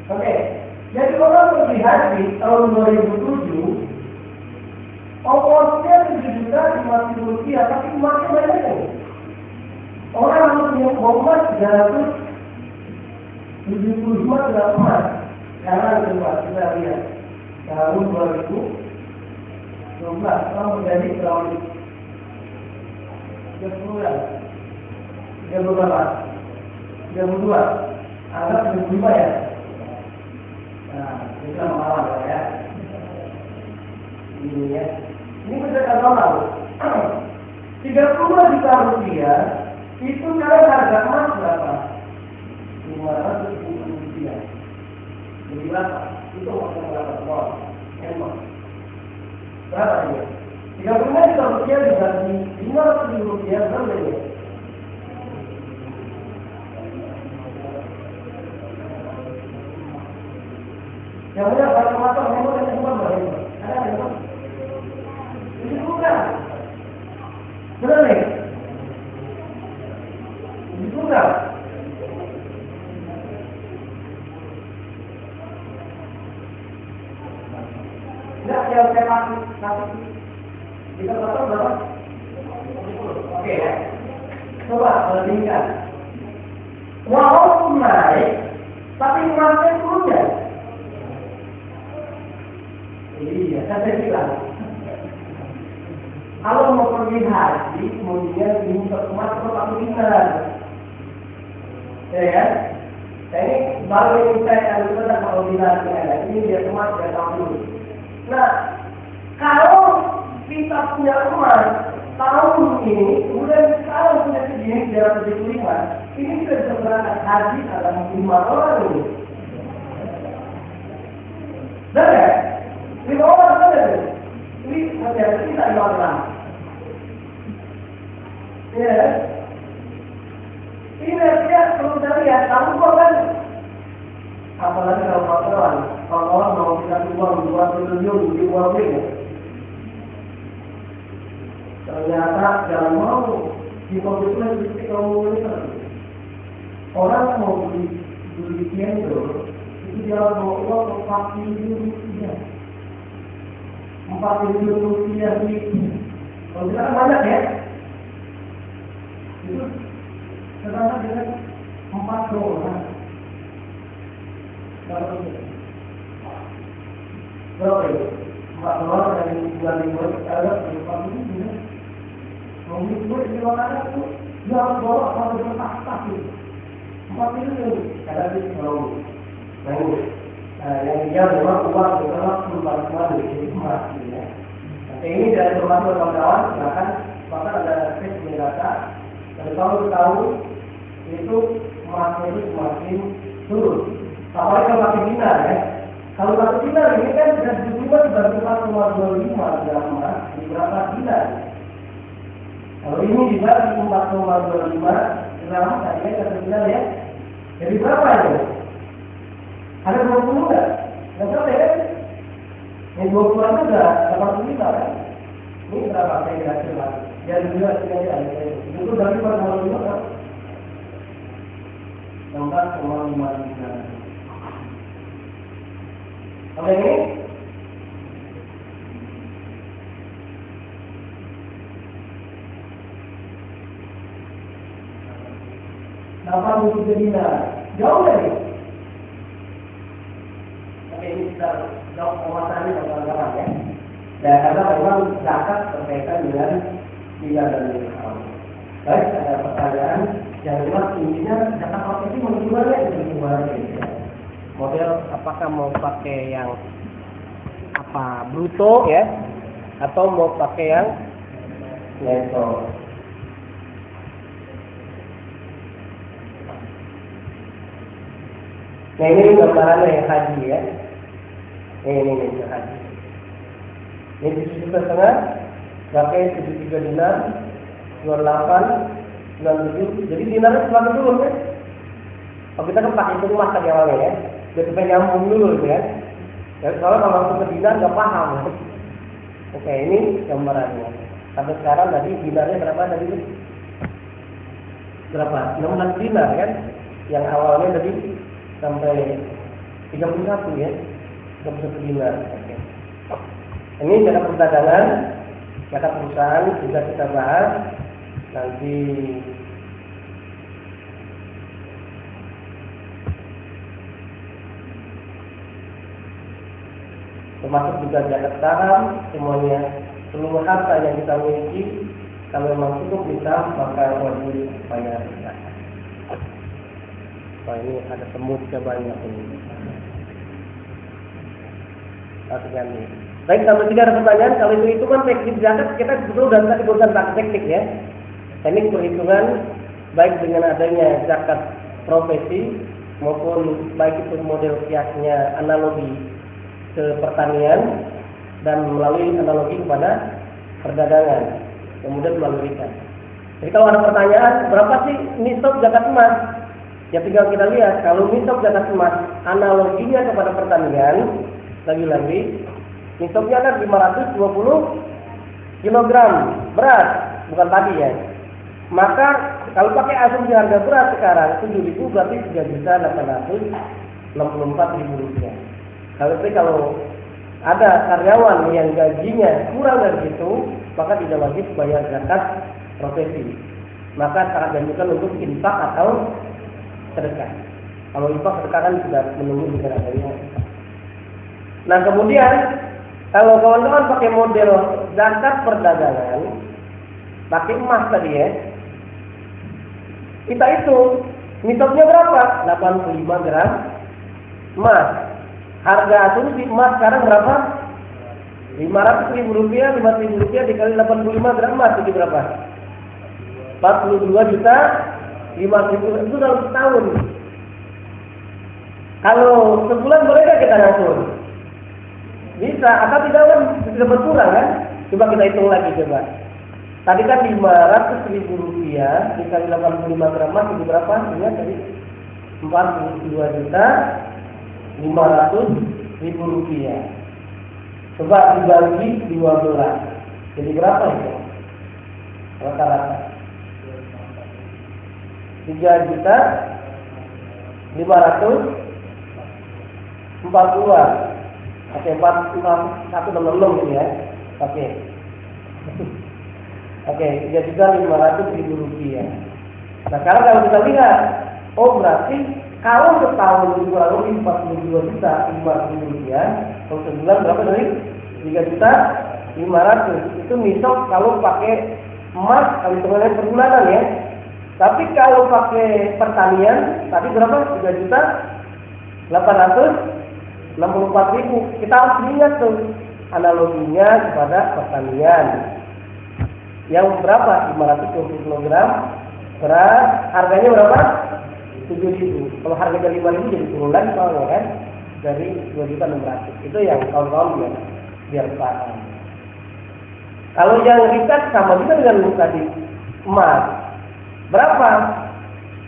Oke, jadi orang pergi haji tahun 2007, ongkosnya 7.500.000 rupiah, tapi emasnya banyak kan? Orang yang punya emas 375 gram emas. Sekarang coba kita lihat tahun 2012 orang menjadi tahun 30 ya, 32, anggap 75 ya. Nah, kita melawan ya. Ini ya. Ini berdasarkan normal. 32 juta rupiah itu sekarang harga emas berapa? 500.000 rupiah. Jadi berapa? Itu maksudnya berapa? Wow. Emas. Berapa dia? 35 juta rupiah dibagi 500.000 rupiah berapa dia? Yang punya barang motor, memang ada uang berapa? Ada uang? Ini bukan. Benar nih? Ini bukan. Enggak, yang saya pakai kita motor berapa? Oke ya. Coba bandingkan. Walaupun naik, tapi emasnya turun ya? Iya, saya bilang. Kalau mau pergi haji, kemudian minta emas atau satu dinar, ya kan? Nah ini baru yang saya akan kalau dinarnya, ini dia emas dia tahu dulu. Nah, kalau kita punya emas tahun ini, kemudian sekarang punya segini 375, ini sudah bisa berangkat haji dalam 5 orang ini. Benar ya? 5 orang saja. Ini masih ada kita 5 orang. Ya. Ini dia kalau kita lihat, kamu kok kan apalagi kalau pasaran kawan-kawan mau kita uang 2 triliun di uang ini. Ternyata jangan mau di komitmen listrik kamu ini orang mau beli cendol itu dia mau uang 4 triliun rupiah. 4 triliun rupiah di kalau kita kan banyak ya. Itu setara dengan 4 dolar. Berapa itu? 4 dolar dari bulan minggu ada 40 ribu. Mau minggu di mana itu? Dia harus bawa kalau bertas-tas itu. 4 ribu. Ada di Pulau. Yang dia memang uang adalah perubahan dari emas. Ini dari informasi kawan-kawan, silakan. Bahkan ada tes data dari tahun ke tahun itu emasnya itu semakin turun. Apalagi kalau pakai dinar ya. Kalau pakai dinar ini kan sudah dijual sebagai 4,25 gram emas di berapa dinar. Kalau ini dibagi 4,25 gram tadi satu dinar ya. Jadi berapa itu? Ada 20 enggak? Enggak sampai kan? Yang 20 itu sudah 85 kan? Ini berapa saya kira-kira lagi? Jadi juga sekali ada itu dari 4,25 kan? 4,5. Oke ini dinar. Jauh dari oke ini kita jauh pemasannya kawan-kawan ya. Dan karena memang zakat berkaitan dengan dinar dan dirham. Baik, ada pertanyaan yang jelas intinya zakat profesi menjualnya ya. Model apakah mau pakai yang apa bruto ya atau mau pakai yang neto. Nah ini gambarannya yang haji ya. Ini yang haji. Ini 7,5 pakai 73 dinar, 28, 97. Jadi dinarnya semakin turun kan? Kalau kita kan pakai itu rumah tadi awalnya ya. Jadi supaya nyambung dulu gitu ya. Jadi soalnya kalau langsung ke dinar nggak paham. Oke ini gambarannya. Sampai sekarang tadi dinarnya berapa tadi? Berapa? 16 dinar kan? Yang awalnya tadi sampai 31 ya. 31 dinar. Oke. Ini zakat perdagangan, zakat perusahaan juga kita bahas nanti. Termasuk juga zakat saham, semuanya seluruh harta yang kita miliki kalau memang cukup bisa maka wajib bayar zakat. Wah ini ada semutnya banyak ini. Ganti. Baik, sampai tidak ada pertanyaan. Kalau itu kan teknik zakat kita betul dan tadi bukan teknik ya. Teknik perhitungan baik dengan adanya zakat profesi maupun baik itu model kiasnya analogi ke pertanian dan melalui analogi kepada perdagangan, kemudian melalui ikan. Jadi kalau ada pertanyaan berapa sih nisab zakat emas? Ya tinggal kita lihat kalau nisab zakat emas analoginya kepada pertanian lagi-lagi nisabnya kan 520 kg beras bukan padi ya. Maka kalau pakai asumsi harga beras sekarang 7.000 berarti 3.864.000 rupiah. Kalau ada karyawan yang gajinya kurang dari itu, maka tidak wajib bayar zakat profesi. Maka sangat dianjurkan untuk infak atau sedekah. Kalau infak sedekah kan sudah menunggu dengan adanya. Nah kemudian kalau kawan-kawan pakai model zakat perdagangan, pakai emas tadi ya, kita itu nisabnya berapa? 85 gram emas. Harga asumsi emas sekarang berapa? 500.000 rupiah, 500.000 rupiah dikali 85 gram emas jadi berapa? 42 juta 5.000 itu dalam setahun. Kalau sebulan boleh nggak kita ngatur? Bisa, atau tidak kan sudah berkurang kan? Coba kita hitung lagi coba. Tadi kan 500.000 rupiah dikali 85 gram emas itu berapa? Ingat tadi 42 juta 500 ribu rupiah. Coba dibagi 12. Jadi berapa itu? Rata-rata 3.540.000. Oke, 4,166 ini ya. Oke. Oke, 3.500.000 rupiah. Nah, sekarang kalau kita lihat, oh berarti kalau setahun itu kurang lebih 42.500.000 rupiah, kalau sebulan berapa dari 3.500.000? Itu misok kalau pakai emas, kalau hitungannya per bulanan ya. Tapi kalau pakai pertanian, tadi berapa? 3.864.000. Kita harus ingat tuh analoginya kepada pertanian. Yang berapa? 520 kg beras, harganya berapa? 7.000. Kalau harganya 5.000 jadi turun lagi soalnya kan, dari 2.600. Itu yang kawan-kawan biar paham. Kalau yang riset sama juga dengan tadi emas. Berapa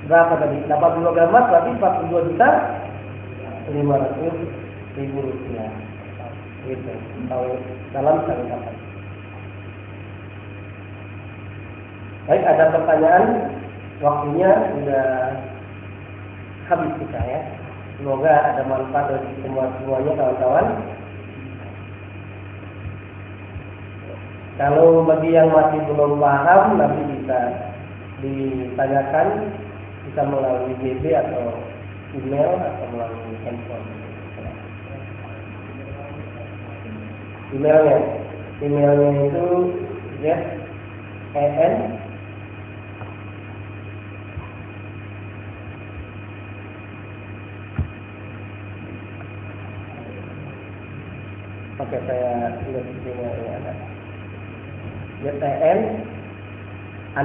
tadi? 80 kg emas berarti 42.500.000 rupiah. Gitu. Kalau dalam sekali dapat. Baik, ada pertanyaan? Waktunya sudah habis kita ya. Semoga ada manfaat dari semuanya kawan-kawan. Kalau bagi yang masih belum paham, nanti bisa ditanyakan, bisa melalui BB atau email atau melalui handphone. Emailnya itu ZEN Oke, saya lihat di sini ada ZEN _